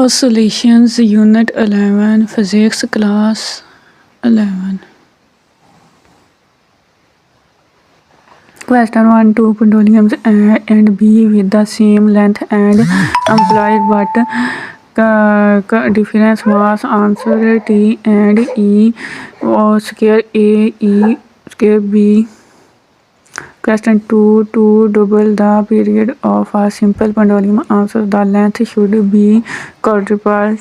Oscillations Unit 11 Physics Class 11. Question 1. Two pendulums A and B with the same length and employed but difference mass. Answer T and E square A E square B. Question 2. To double the period of a simple pendulum, answer the length should be quadrupled.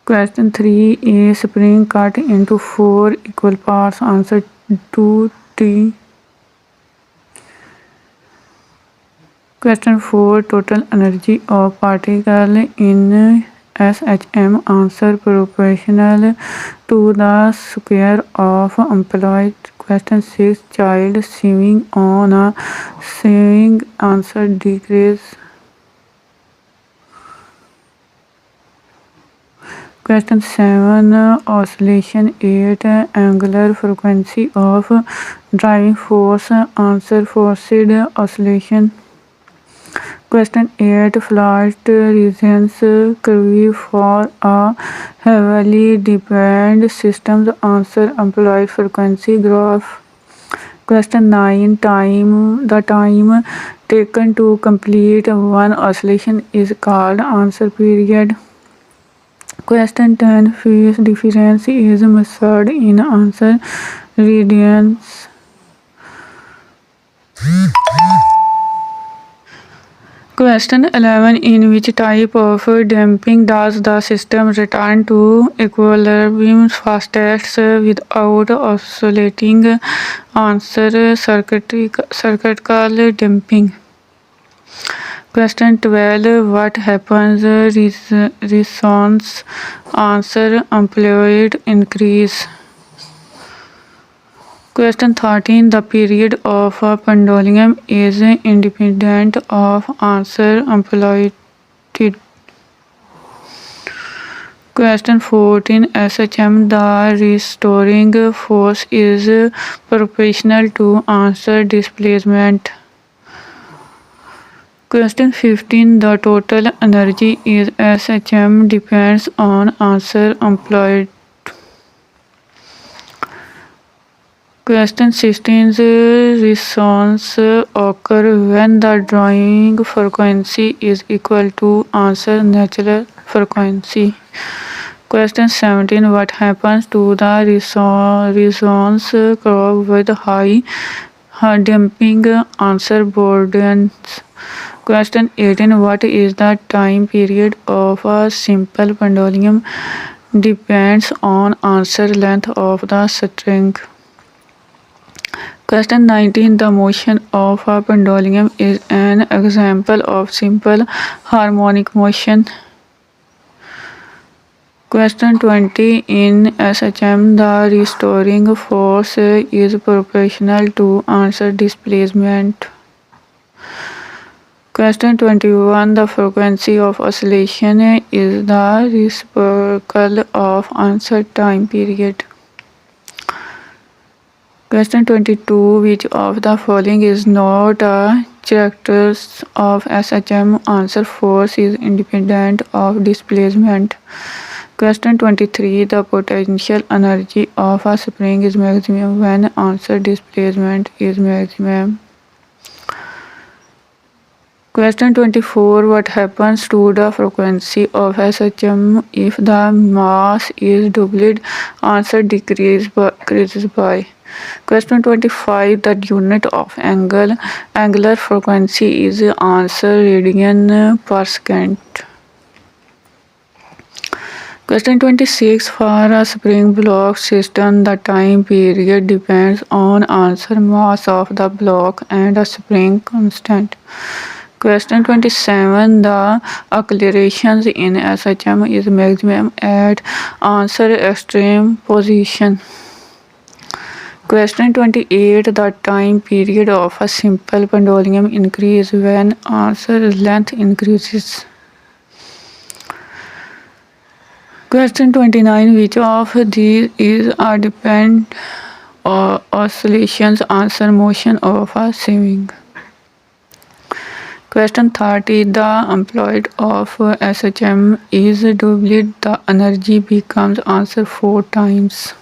Question 3. A spring cut into 4 equal parts. Answer 2T. Question 4. Total energy of particle in SHM. Answer proportional to the square of employed. Question 6. Child swimming on a swing. Answer decrease. Question 7. Oscillation 8. Angular frequency of driving force. Answer forced oscillation. Question 8. Flat regions curvy for a heavily dependent system. Answer employed frequency graph. Question 9. The time taken to complete one oscillation is called answer period. Question 10. Phase difference is measured in answer radians. Question 11. In which type of damping does the system return to equilibrium fastest without oscillating? Answer circuitical damping. Question 12. What happens response? Answer amplitude increase. Question 13. The period of a pendulum is independent of answer amplitude. Question 14. SHM. The restoring force is proportional to answer displacement. Question 15. The total energy is SHM depends on answer amplitude. Question 16. Resonance occur when the drawing frequency is equal to answer natural frequency. Question 17. What happens to the resonance curve with high damping? Answer broadens. Question 18. What is the time period of a simple pendulum? Depends on answer length of the string. Question 19. The motion of a pendulum is an example of simple harmonic motion. Question 20. In SHM, the restoring force is proportional to answer displacement. Question 21. The frequency of oscillation is the reciprocal of answer time period. Question 22. Which of the following is not a characteristic of SHM? Answer force is independent of displacement. Question 23. The potential energy of a spring is maximum when answer displacement is maximum. Question 24. What happens to the frequency of SHM if the mass is doubled? Answer decreases by. Question 25. The unit of angular frequency is answer radian per second. Question 26. For a spring block system, the time period depends on answer mass of the block and a spring constant. Question 27. The acceleration in SHM is maximum at answer extreme position. Question 28. The time period of a simple pendulum increases when answer length increases. Question 29. Which of these is a dependent oscillations? Answer motion of a swing. Question 30. The amplitude of SHM is doubled. The energy becomes answer 4 times.